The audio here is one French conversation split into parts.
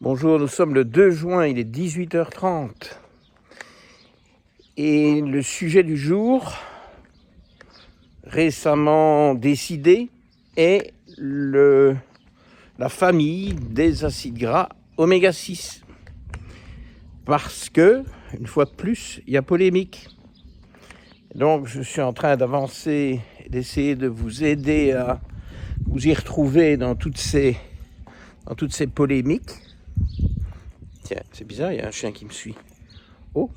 Bonjour, nous sommes le 2 juin, il est 18h30. Et le sujet du jour, récemment décidé, est la famille des acides gras oméga 6. Parce que, une fois de plus, il y a polémique. Donc je suis en train d'avancer, d'essayer de vous aider à vous y retrouver dans toutes ces polémiques. Tiens, c'est bizarre, il y a un chien qui me suit. Oh,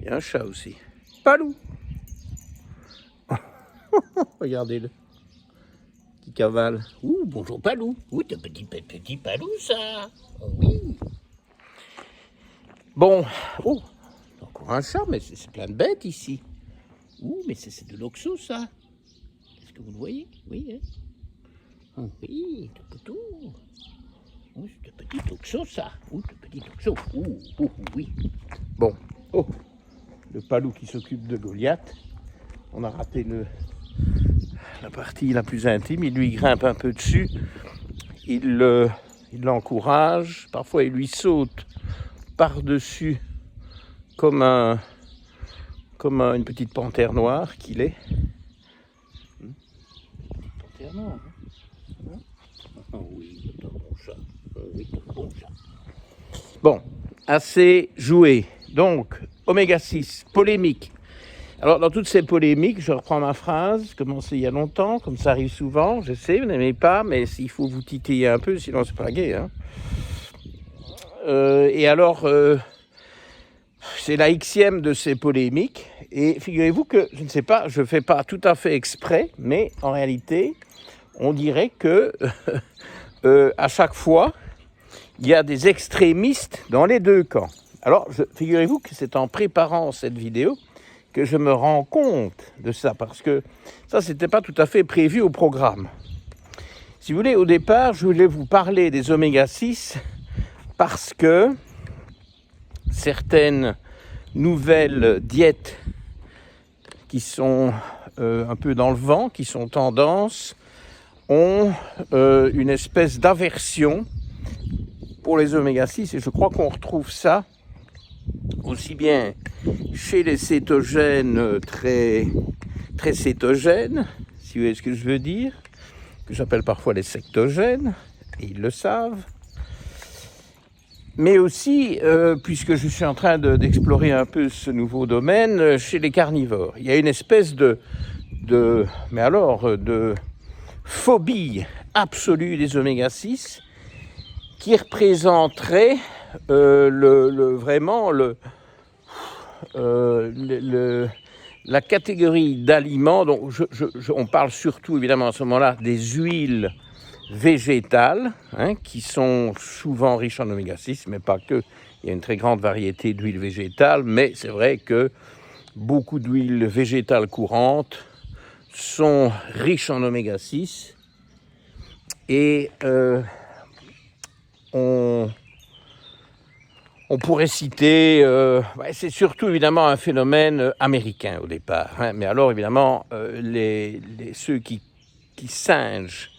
il y a un chat aussi. Palou. Regardez-le. Qui cavale. Ouh, bonjour Palou. Ouh, t'es petit Palou, ça. Oh, oui. Bon, oh, encore un chat, mais c'est plein de bêtes ici. Ouh, mais c'est de l'oxo, ça. Est-ce que vous le voyez? Oui, hein. Oh, oui, tout tout. Ouh, c'est de petit oxo, ça. Ouh, de petit oxo. Ouh, oui. Bon, oh, le Palou qui s'occupe de Goliath. On a raté la partie la plus intime. Il lui grimpe un peu dessus. Il l'encourage. Parfois, il lui saute par-dessus comme une petite panthère noire qu'il est. Panthère noire, hein. Oh, oui, c'est un bon chat. Oh, oui, c'est un bon chat. Bon, assez joué. Donc, oméga 6, polémique. Alors, dans toutes ces polémiques, je reprends ma phrase, commencée il y a longtemps, comme ça arrive souvent, je sais, vous n'aimez pas, mais il faut vous titiller un peu, sinon c'est pas gai. Hein. Et alors, c'est la xème de ces polémiques, et figurez-vous que, je ne sais pas, je ne fais pas tout à fait exprès, mais en réalité, on dirait que à chaque fois, il y a des extrémistes dans les deux camps. Alors, figurez-vous que c'est en préparant cette vidéo que je me rends compte de ça, parce que ça, c'était pas tout à fait prévu au programme. Si vous voulez, au départ, je voulais vous parler des oméga 6 parce que certaines nouvelles diètes qui sont un peu dans le vent, qui sont tendance, ont une espèce d'aversion pour les oméga 6, et je crois qu'on retrouve ça aussi bien chez les cétogènes très cétogènes, si vous voyez ce que je veux dire, que j'appelle parfois les sectogènes, et ils le savent, mais aussi, puisque je suis en train d'explorer un peu ce nouveau domaine, chez les carnivores. Il y a une espèce de phobie absolue des oméga 6 qui représenterait la catégorie d'aliments. Donc on parle surtout évidemment à ce moment-là des huiles végétales, hein, qui sont souvent riches en oméga 6, mais pas que. Il y a une très grande variété d'huiles végétales, mais c'est vrai que beaucoup d'huiles végétales courantes sont riches en oméga 6 et on pourrait citer, c'est surtout évidemment un phénomène américain au départ, hein, mais alors évidemment ceux qui singent,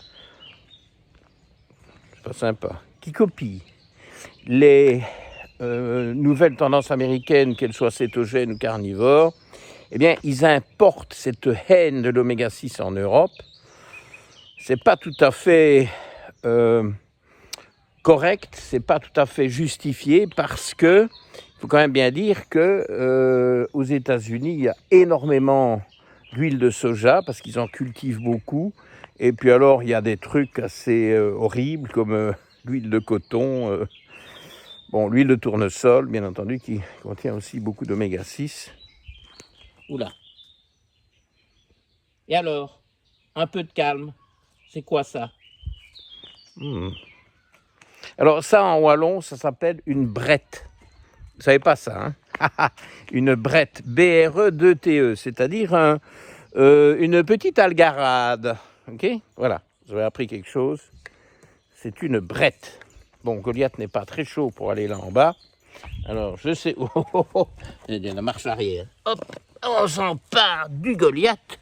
c'est pas sympa, qui copient les nouvelles tendances américaines, qu'elles soient cétogènes ou carnivores, eh bien ils importent cette haine de l'oméga 6 en Europe. C'est pas tout à fait correct, c'est pas tout à fait justifié, parce que il faut quand même bien dire que aux États-Unis, il y a énormément d'huile de soja parce qu'ils en cultivent beaucoup. Et puis alors, il y a des trucs assez horribles comme l'huile de coton, l'huile de tournesol, bien entendu, qui contient aussi beaucoup d'oméga 6. Oula. Et alors, un peu de calme. C'est quoi ça? Alors ça, en wallon, ça s'appelle une brette. Vous savez pas ça, hein? Une brette, B-R-E-2-T-E, c'est-à-dire une petite algarade. Ok? Voilà, vous avez appris quelque chose. C'est une brette. Bon, Goliath n'est pas très chaud pour aller là en bas. Alors, je sais... Il y a la marche arrière. Hop, on s'empare du Goliath.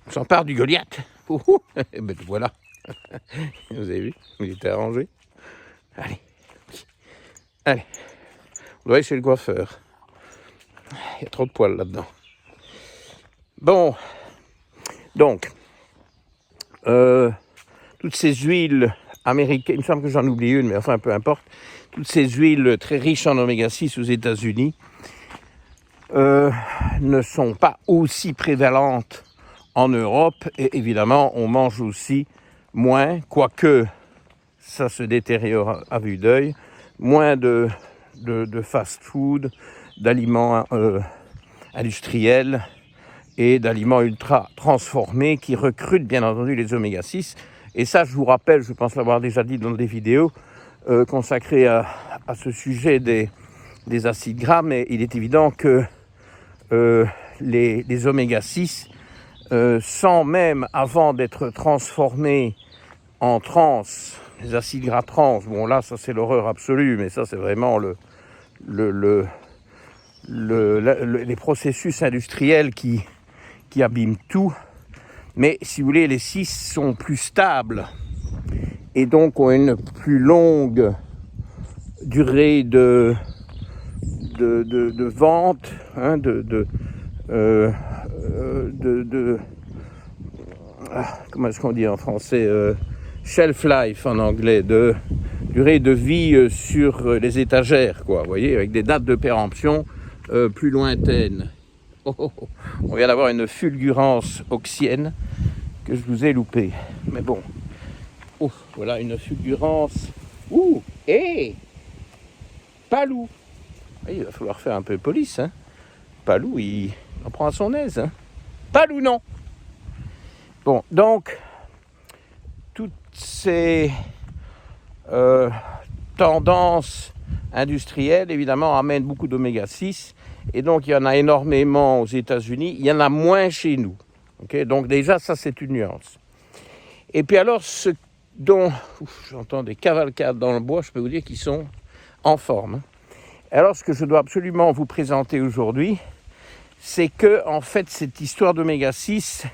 On s'empare du Goliath. Et ben voilà. Vous avez vu, il était arrangé. Allez. Allez. On doit aller chez le coiffeur. Il y a trop de poils là-dedans. Bon. Donc. Toutes ces huiles américaines, il me semble que j'en oublie une, mais enfin peu importe. Toutes ces huiles très riches en oméga 6 aux États-Unis ne sont pas aussi prévalentes en Europe. Et évidemment, on mange aussi moins, quoique ça se détériore à vue d'œil, moins de fast-food, d'aliments industriels et d'aliments ultra transformés qui recrutent bien entendu les oméga 6. Et ça, je vous rappelle, je pense l'avoir déjà dit dans des vidéos consacrées à ce sujet des acides gras, mais il est évident que les oméga 6, sans même avant d'être transformés en trans, les acides gras trans, bon là ça c'est l'horreur absolue, mais ça c'est vraiment les processus industriels qui abîment tout. Mais si vous voulez, les 6 sont plus stables et donc ont une plus longue durée de vente, hein, comment est-ce qu'on dit en français, shelf life en anglais, de durée de vie sur les étagères, quoi, vous voyez, avec des dates de péremption plus lointaines. On vient d'avoir une fulgurance oxyenne que je vous ai loupée. Mais bon, voilà une fulgurance. Palou. Il va falloir faire un peu police, hein. Palou, il en prend à son aise, hein. Palou, non. Bon, donc, toutes ces tendances industrielles, évidemment, amènent beaucoup d'oméga 6. Et donc, il y en a énormément aux États-Unis. Il y en a moins chez nous. Okay, donc, déjà, ça, c'est une nuance. Et puis, alors, ce dont j'entends des cavalcades dans le bois, je peux vous dire qu'ils sont en forme. Alors, ce que je dois absolument vous présenter aujourd'hui, c'est que, en fait, cette histoire d'oméga 6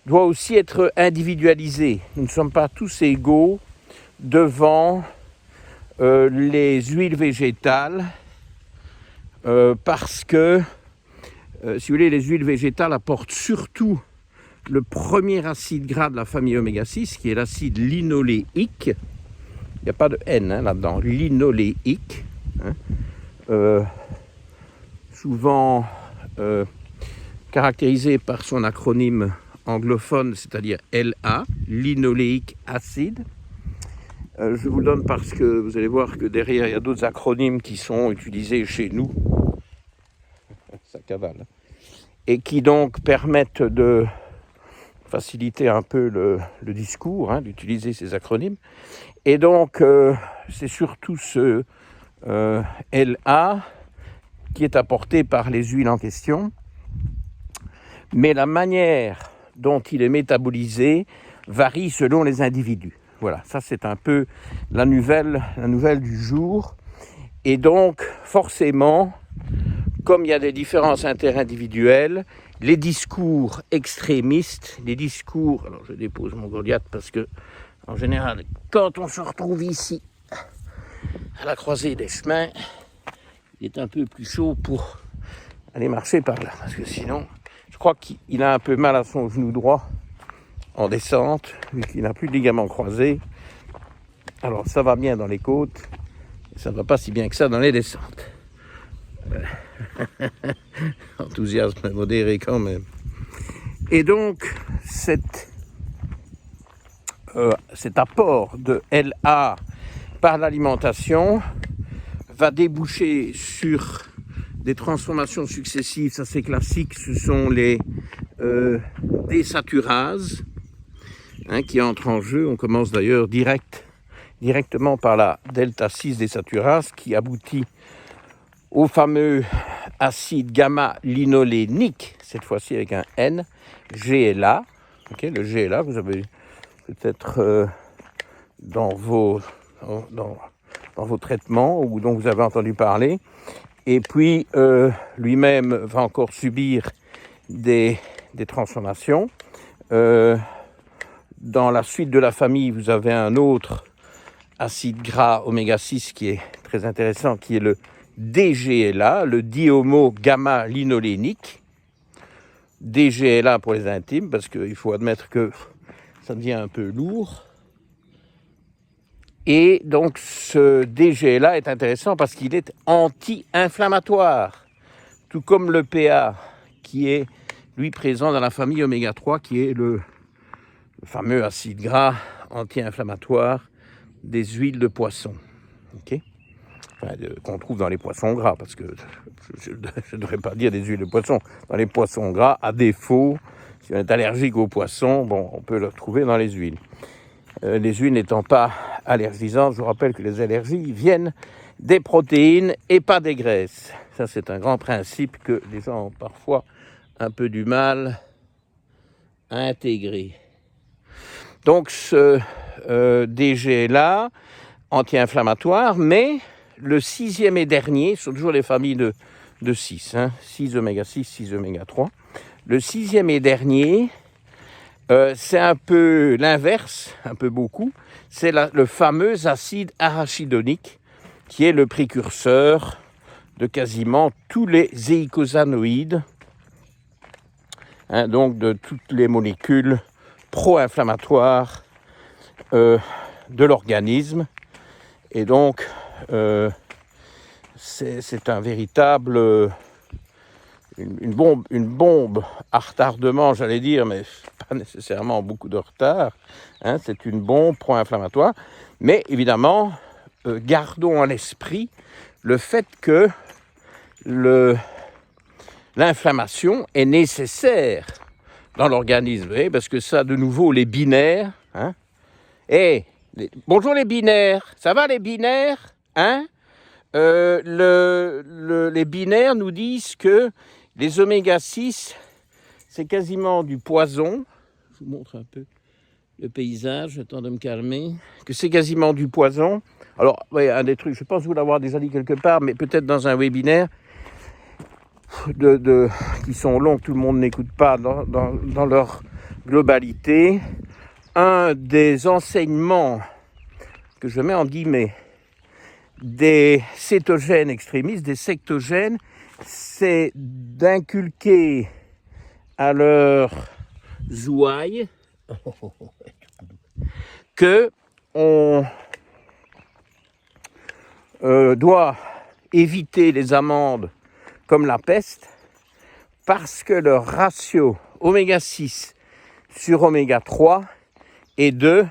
doit aussi être individualisée. Nous ne sommes pas tous égaux devant les huiles végétales, parce que, si vous voulez, les huiles végétales apportent surtout le premier acide gras de la famille oméga 6, qui est l'acide linoléique. Il n'y a pas de N là-dedans, linoléique. Souvent caractérisé par son acronyme anglophone, c'est-à-dire LA, linoléique acide. Je vous le donne parce que vous allez voir que derrière, il y a d'autres acronymes qui sont utilisés chez nous. Ça cavale. Et qui donc permettent de faciliter un peu le discours, hein, d'utiliser ces acronymes. Et donc, c'est surtout ce LA qui est apporté par les huiles en question. Mais la manière dont il est métabolisé varie selon les individus. Voilà, ça c'est un peu la nouvelle du jour. Et donc, forcément, comme il y a des différences interindividuelles, les discours extrémistes, alors je dépose mon Goliath parce que, en général, quand on se retrouve ici, à la croisée des chemins, il est un peu plus chaud pour aller marcher par là, parce que sinon, je crois qu'il a un peu mal à son genou droit en descente, vu qu'il n'a plus de ligaments croisés. Alors ça va bien dans les côtes, ça ne va pas si bien que ça dans les descentes. Enthousiasme modéré quand même. Et donc, cet apport de LA par l'alimentation va déboucher sur des transformations successives. Ça c'est classique, ce sont les désaturases qui entrent en jeu. On commence d'ailleurs directement par la delta 6 désaturase qui aboutit au fameux acide gamma-linolénique, cette fois-ci avec un N, GLA. Okay, le GLA, vous avez peut-être dans vos traitements ou dont vous avez entendu parler. Et puis, lui-même va encore subir des transformations. Dans la suite de la famille, vous avez un autre acide gras oméga 6 qui est très intéressant, qui est le DGLA, le dihomo-gamma-linolénique. DGLA pour les intimes, parce qu'il faut admettre que ça devient un peu lourd. Et donc ce DGLA est intéressant parce qu'il est anti-inflammatoire, tout comme le PA, qui est lui présent dans la famille oméga 3, qui est le fameux acide gras anti-inflammatoire des huiles de poisson. Okay, enfin, qu'on trouve dans les poissons gras, parce que je ne devrais pas dire des huiles de poisson. Dans les poissons gras, à défaut, si on est allergique aux poissons, bon, on peut le trouver dans les huiles. Les huiles n'étant pas allergisantes, je vous rappelle que les allergies viennent des protéines et pas des graisses. Ça, c'est un grand principe que les gens ont parfois un peu du mal à intégrer. Donc, ce DG-là, anti-inflammatoire, mais le 6e et dernier, ce sont toujours les familles de 6, 6 oméga 6, 6 oméga 3. Le 6e et dernier, c'est un peu l'inverse, un peu beaucoup, c'est le fameux acide arachidonique, qui est le précurseur de quasiment tous les eicosanoïdes, donc de toutes les molécules pro-inflammatoires de l'organisme. Et donc, c'est un véritable... une bombe à retardement, j'allais dire, mais pas nécessairement beaucoup de retard. C'est une bombe pro-inflammatoire. Mais évidemment, gardons à l'esprit le fait que l'inflammation est nécessaire dans l'organisme. Parce que ça, de nouveau, les binaires... bonjour les binaires, ça va les binaires, les binaires nous disent que les oméga 6, c'est quasiment du poison. Je vous montre un peu le paysage, le temps de me calmer. Que c'est quasiment du poison. Alors, ouais, un des trucs, je pense vous l'avoir déjà dit quelque part, mais peut-être dans un webinaire qui sont longs, que tout le monde n'écoute pas dans leur globalité. Un des enseignements que je mets en guillemets des cétogènes extrémistes, des sectogènes, c'est d'inculquer à leurs ouailles que on doit éviter les amandes comme la peste parce que leur ratio oméga 6 sur oméga 3 est de,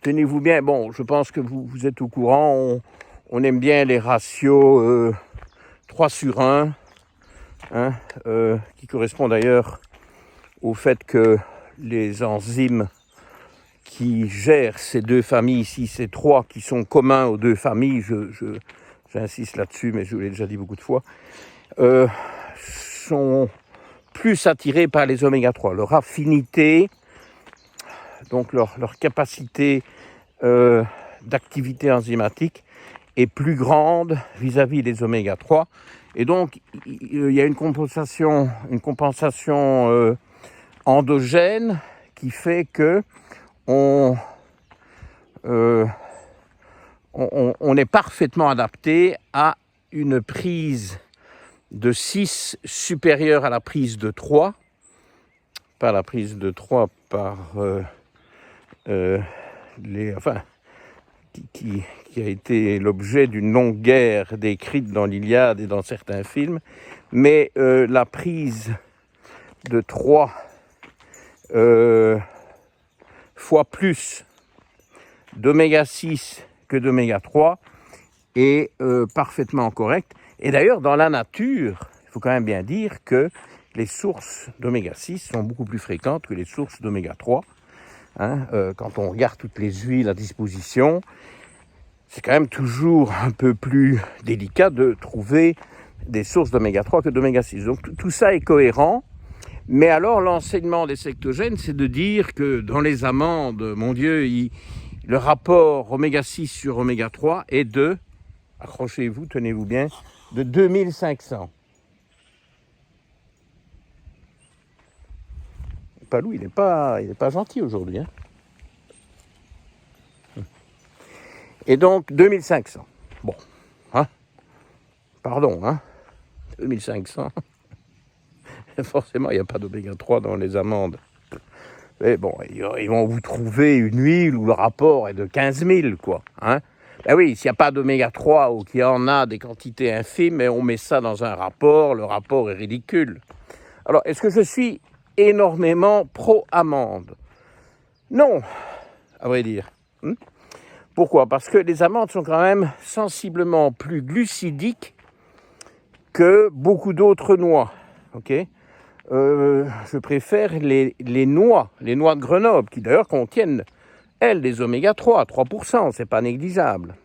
tenez-vous bien, bon, je pense que vous êtes au courant, on aime bien les ratios 3 sur 1, qui correspond d'ailleurs au fait que les enzymes qui gèrent ces deux familles ici, ces trois qui sont communs aux deux familles, j'insiste là-dessus, mais je vous l'ai déjà dit beaucoup de fois, sont plus attirés par les oméga 3. Leur affinité, donc leur capacité d'activité enzymatique est plus grande vis-à-vis des oméga 3. Et donc, il y a une compensation endogène qui fait que on est parfaitement adapté à une prise de 6 supérieure à la prise de 3, pas la prise de 3 par qui a été l'objet d'une longue guerre décrite dans l'Iliade et dans certains films, mais la prise de 3 fois plus d'oméga 6 que d'oméga 3 est parfaitement correcte. Et d'ailleurs, dans la nature, il faut quand même bien dire que les sources d'oméga 6 sont beaucoup plus fréquentes que les sources d'oméga 3. Quand on regarde toutes les huiles à disposition, c'est quand même toujours un peu plus délicat de trouver des sources d'oméga 3 que d'oméga 6. Donc tout ça est cohérent. Mais alors, l'enseignement des sectogènes, c'est de dire que dans les amandes, mon Dieu, le rapport oméga 6 sur oméga 3 est de, accrochez-vous, tenez-vous bien, de 2500. Palou, il n'est pas gentil aujourd'hui. Et donc 2500. Bon, hein, pardon, hein, 2500. Forcément, il n'y a pas d'oméga 3 dans les amandes. Mais bon, ils vont vous trouver une huile où le rapport est de 15 000, quoi. Hein. Ben oui, s'il n'y a pas d'oméga 3 ou qu'il y en a des quantités infimes, et on met ça dans un rapport, le rapport est ridicule. Alors, est-ce que je suis énormément pro-amande? Non, à vrai dire. Pourquoi? Parce que les amandes sont quand même sensiblement plus glucidiques que beaucoup d'autres noix. Ok? Je préfère les noix de Grenoble, qui d'ailleurs contiennent, elles, des oméga 3, 3%, c'est pas négligeable.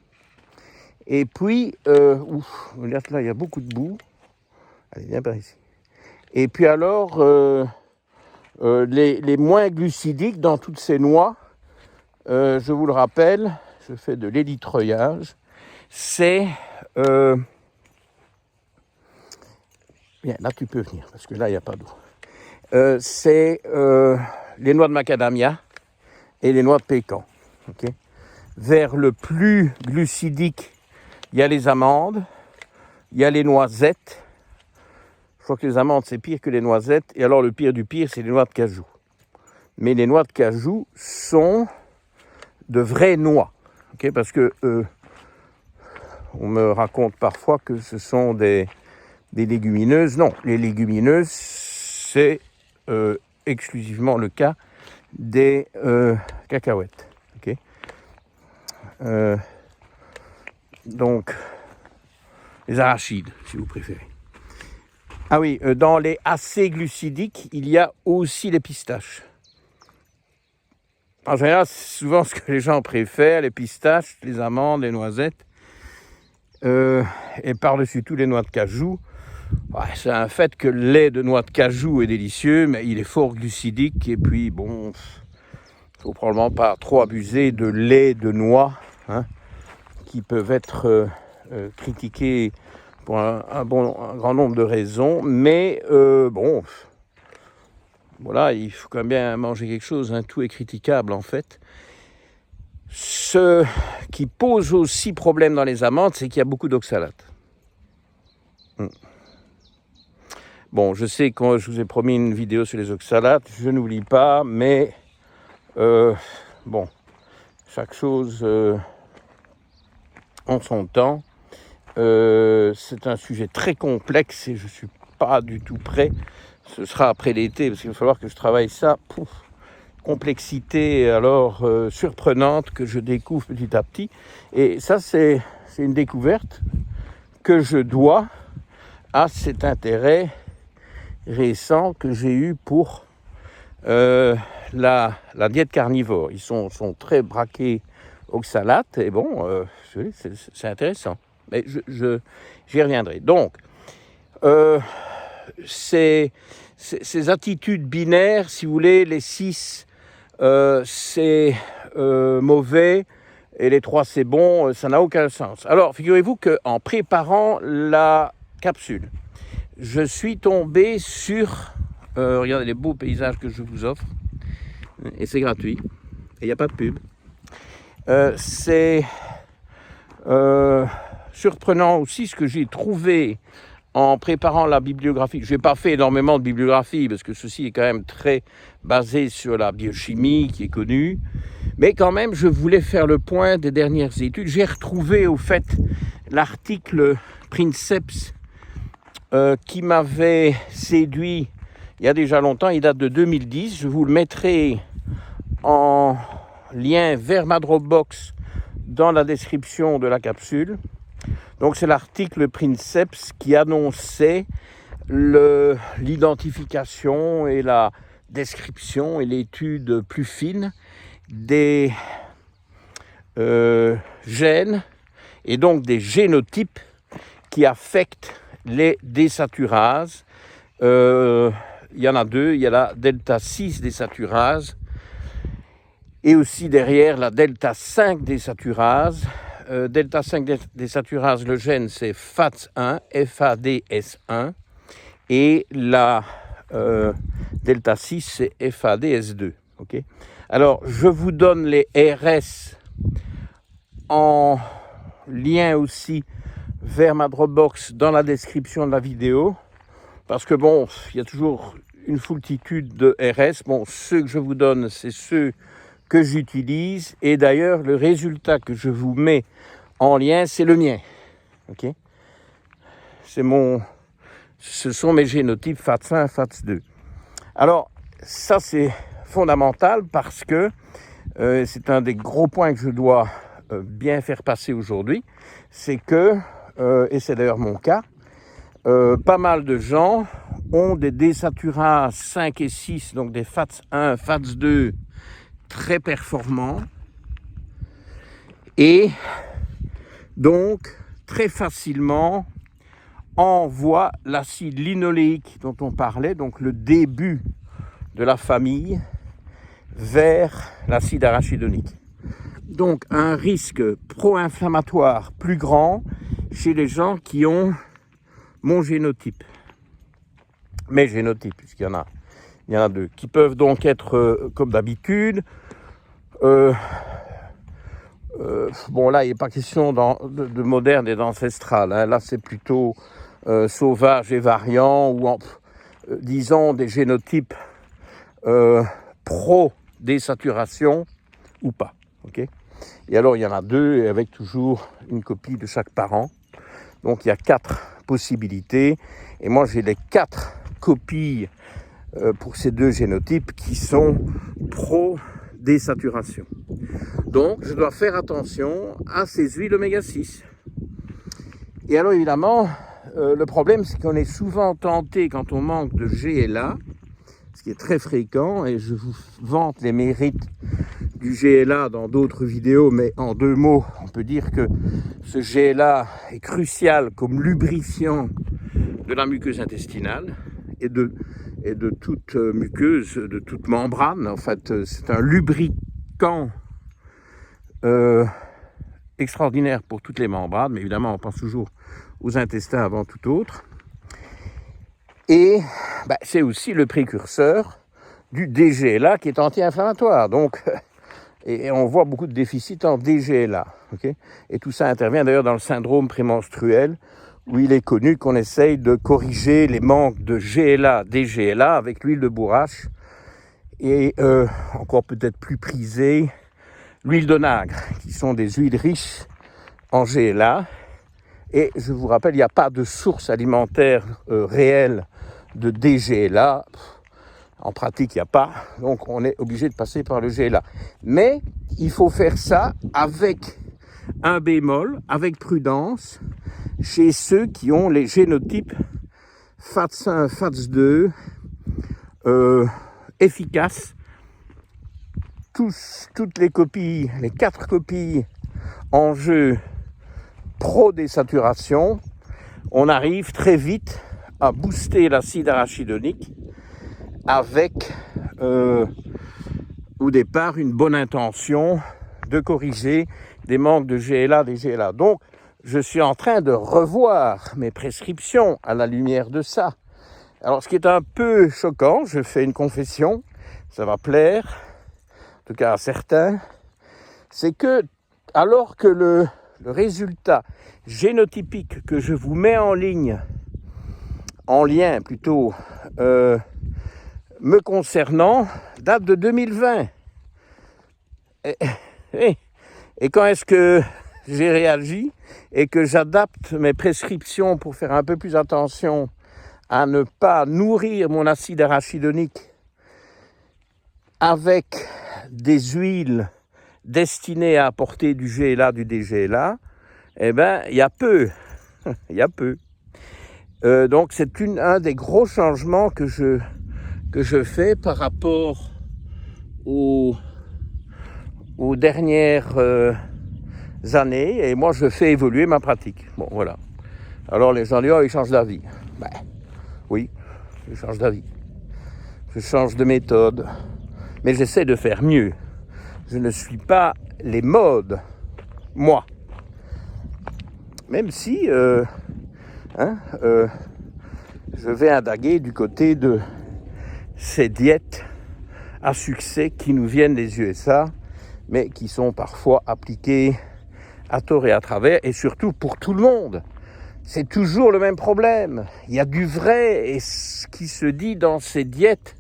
Et puis, regarde là, il y a beaucoup de boue. Allez, viens par ici. Et puis alors, les moins glucidiques dans toutes ces noix, je vous le rappelle, je fais de l'élitreuillage, c'est... Bien, là tu peux venir, parce que là il n'y a pas d'eau. C'est les noix de macadamia et les noix de pécan. Okay. Vers le plus glucidique, il y a les amandes, il y a les noisettes. Je crois que les amandes c'est pire que les noisettes, et alors le pire du pire c'est les noix de cajou. Mais les noix de cajou sont de vraies noix, okay, parce que on me raconte parfois que ce sont des légumineuses. Non, les légumineuses, c'est exclusivement le cas des cacahuètes. Okay. Donc, les arachides, si vous préférez. Ah oui, dans les assez glucidiques, il y a aussi les pistaches. En général, c'est souvent ce que les gens préfèrent, les pistaches, les amandes, les noisettes. Et par-dessus tout, les noix de cajou. Ouais, c'est un fait que le lait de noix de cajou est délicieux, mais il est fort glucidique. Et puis, bon, il ne faut probablement pas trop abuser de lait de noix, hein, qui peuvent être critiqués pour un grand nombre de raisons. Mais bon, voilà, il faut quand même bien manger quelque chose. Hein, tout est critiquable, en fait. Ce qui pose aussi problème dans les amandes, c'est qu'il y a beaucoup d'oxalate. Bon, je sais que je vous ai promis une vidéo sur les oxalates, je n'oublie pas, mais bon, chaque chose en son temps. C'est un sujet très complexe et je ne suis pas du tout prêt. Ce sera après l'été, parce qu'il va falloir que je travaille ça. Complexité alors surprenante que je découvre petit à petit. Et ça, c'est une découverte que je dois à cet intérêt récent que j'ai eu pour la diète carnivore. Ils sont très braqués oxalates et bon, c'est intéressant. Mais j'y reviendrai. Donc, ces attitudes binaires, si vous voulez, les 6, c'est mauvais et les 3, c'est bon, ça n'a aucun sens. Alors, figurez-vous qu'en préparant la capsule, je suis tombé sur... regardez les beaux paysages que je vous offre. Et c'est gratuit. Et il n'y a pas de pub. C'est surprenant aussi ce que j'ai trouvé en préparant la bibliographie. Je n'ai pas fait énormément de bibliographie parce que ceci est quand même très basé sur la biochimie qui est connue. Mais quand même, je voulais faire le point des dernières études. J'ai retrouvé au fait l'article Princeps qui m'avait séduit il y a déjà longtemps. Il date de 2010. Je vous le mettrai en lien vers ma Dropbox dans la description de la capsule. Donc c'est l'article Princeps qui annonçait l'identification et la description et l'étude plus fine des gènes et donc des génotypes qui affectent les désaturases. Il y en a deux, il y a la delta 6 désaturase et aussi derrière la delta 5 désaturase. Delta 5 désaturase, le gène c'est FADS1, FADS1 et la delta 6 c'est FADS2. Okay. Alors je vous donne les RS en lien aussi vers ma Dropbox dans la description de la vidéo. Parce que bon, il y a toujours une foultitude de RS. Bon, ceux que je vous donne, c'est ceux que j'utilise. Et d'ailleurs, le résultat que je vous mets en lien, c'est le mien. Ok ? Ce sont mes génotypes FATS1 et FATS2. Alors, ça c'est fondamental parce que c'est un des gros points que je dois bien faire passer aujourd'hui. C'est que, et c'est d'ailleurs mon cas, pas mal de gens ont des désaturases 5 et 6, donc des FATS1, FATS2 très performants. Et donc, très facilement, envoie l'acide linoléique dont on parlait, donc le début de la famille, vers l'acide arachidonique. Donc un risque pro-inflammatoire plus grand chez les gens qui ont mon génotype. Mes génotypes, puisqu'il y en a deux, qui peuvent donc être comme d'habitude. Bon là, il n'est pas question de moderne et d'ancestral, hein. Là c'est plutôt sauvage et variant, ou disons des génotypes pro-désaturation ou pas. Okay, et alors il y en a deux, avec toujours une copie de chaque parent. Donc il y a 4 possibilités. Et moi j'ai les 4 copies pour ces 2 génotypes qui sont pro-désaturation. Donc je dois faire attention à ces huiles oméga 6. Et alors évidemment, le problème c'est qu'on est souvent tenté quand on manque de GLA, ce qui est très fréquent, et je vous vante les mérites du GLA dans d'autres vidéos, mais en 2 mots, on peut dire que ce GLA est crucial comme lubrifiant de la muqueuse intestinale et de toute muqueuse, de toute membrane. En fait, c'est un lubrifiant extraordinaire pour toutes les membranes, mais évidemment, on pense toujours aux intestins avant tout autre. Et c'est aussi le précurseur du DGLA qui est anti-inflammatoire. Donc, et on voit beaucoup de déficits en DGLA. Okay, et tout ça intervient d'ailleurs dans le syndrome prémenstruel, où il est connu qu'on essaye de corriger les manques de GLA, DGLA avec l'huile de bourrache et encore peut-être plus prisée, l'huile d'onagre, qui sont des huiles riches en GLA. Et je vous rappelle, il n'y a pas de source alimentaire réelle de DGLA. En pratique, il n'y a pas, donc on est obligé de passer par le GLA. Mais il faut faire ça avec un bémol, avec prudence, chez ceux qui ont les génotypes FATS1, FATS2, efficaces. Toutes les copies, les 4 copies en jeu pro-désaturation, on arrive très vite à booster l'acide arachidonique avec au départ une bonne intention de corriger des manques de GLA, des GLA. Donc je suis en train de revoir mes prescriptions à la lumière de ça. Alors ce qui est un peu choquant, je fais une confession, ça va plaire, en tout cas à certains, c'est que alors que le résultat génotypique que je vous mets en lien plutôt, me concernant, date de 2020. Et quand est-ce que j'ai réagi et que j'adapte mes prescriptions pour faire un peu plus attention à ne pas nourrir mon acide arachidonique avec des huiles destinées à apporter du GLA, du DGLA, il y a peu. Il y a peu. Donc c'est un des gros changements que je fais par rapport aux dernières années, et moi je fais évoluer ma pratique. Bon, voilà. Alors les gens disent, oh, ils changent d'avis. Oui, je change d'avis. Je change de méthode, mais j'essaie de faire mieux. Je ne suis pas les modes, moi. Même si je vais indaguer du côté de ces diètes à succès qui nous viennent des USA, mais qui sont parfois appliquées à tort et à travers, et surtout pour tout le monde. C'est toujours le même problème. Il y a du vrai, et ce qui se dit dans ces diètes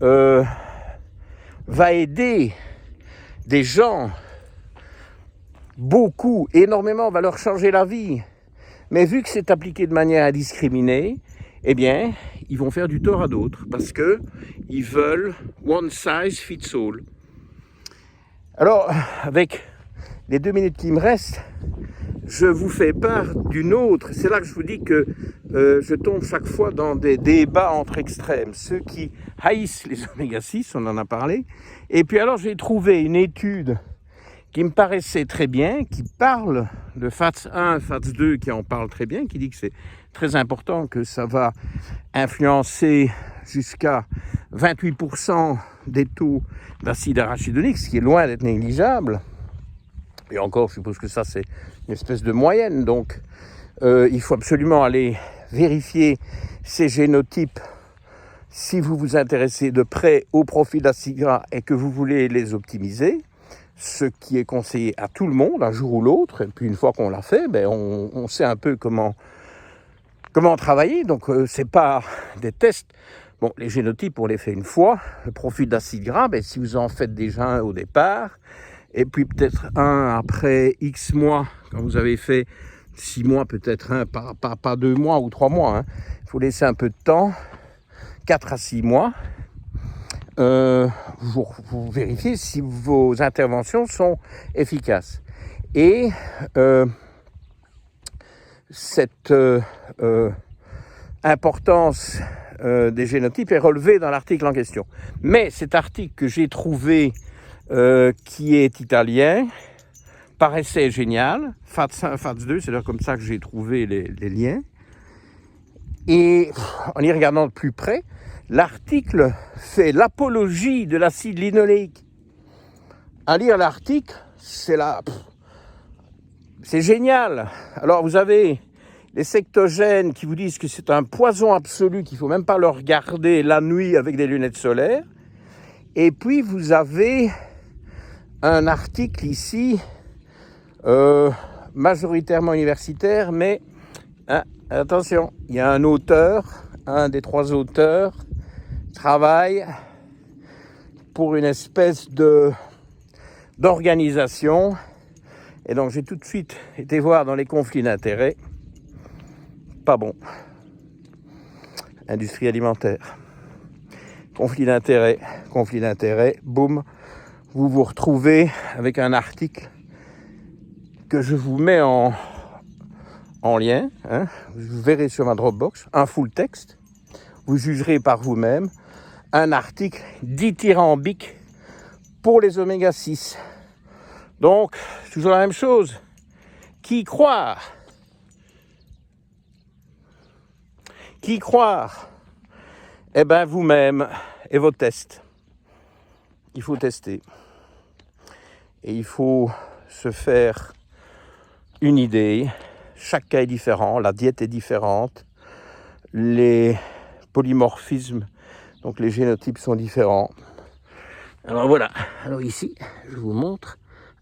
va aider des gens beaucoup, énormément, va leur changer la vie. Mais vu que c'est appliqué de manière indiscriminée, eh bien, ils vont faire du tort à d'autres parce qu'ils veulent one size fits all. Alors, avec les 2 minutes qui me restent, je vous fais part d'une autre. C'est là que je vous dis que je tombe chaque fois dans des débats entre extrêmes. Ceux qui haïssent les oméga-6, on en a parlé. Et puis alors, j'ai trouvé une étude qui me paraissait très bien, qui parle de FATS 1, FATS 2, qui en parle très bien, qui dit que c'est très important, que ça va influencer jusqu'à 28% des taux d'acide arachidonique, ce qui est loin d'être négligeable. Et encore, je suppose que ça, c'est une espèce de moyenne. Donc, il faut absolument aller vérifier ces génotypes si vous vous intéressez de près au profil d'acide gras et que vous voulez les optimiser. Ce qui est conseillé à tout le monde, un jour ou l'autre. Et puis, une fois qu'on l'a fait, on sait un peu comment travailler. Donc, c'est pas des tests. Bon, les génotypes, on les fait une fois. Le profil d'acide gras, si vous en faites déjà un au départ, et puis peut-être un après X mois, quand vous avez fait 6 mois, peut-être un, pas 2 mois ou 3 mois. Il faut laisser un peu de temps, 4 à 6 mois. Vous vérifiez si vos interventions sont efficaces. Et cette importance des génotypes est relevée dans l'article en question. Mais cet article que j'ai trouvé, qui est italien, paraissait génial. FATS 1, FATS 2, c'est comme ça que j'ai trouvé les liens. Et en y regardant de plus près, l'article fait l'apologie de l'acide linoléique. À lire l'article, c'est génial. Alors vous avez les sectogènes qui vous disent que c'est un poison absolu, qu'il ne faut même pas le regarder la nuit avec des lunettes solaires. Et puis vous avez un article ici, majoritairement universitaire, mais attention, il y a un auteur, un des 3 auteurs, travaille pour une espèce d'organisation. Et donc j'ai tout de suite été voir dans les conflits d'intérêts. Pas bon. Industrie alimentaire. Conflit d'intérêts, boum. Vous vous retrouvez avec un article que je vous mets en lien. Vous verrez sur ma Dropbox, un full texte. Vous jugerez par vous-même. Un article dithyrambique pour les oméga-6. Donc, toujours la même chose. Qui croire? Qui croire? Eh bien, vous-même et vos tests. Il faut tester. Et il faut se faire une idée. Chaque cas est différent, la diète est différente, les polymorphismes, donc les génotypes sont différents. Alors voilà, alors ici, je vous montre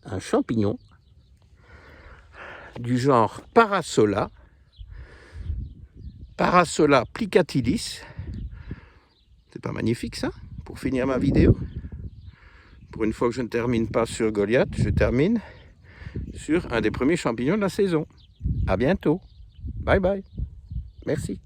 un champignon du genre Parasola plicatilis. C'est pas magnifique ça, pour finir ma vidéo? Pour une fois que je ne termine pas sur Goliath, je termine sur un des premiers champignons de la saison. À bientôt. Bye bye. Merci.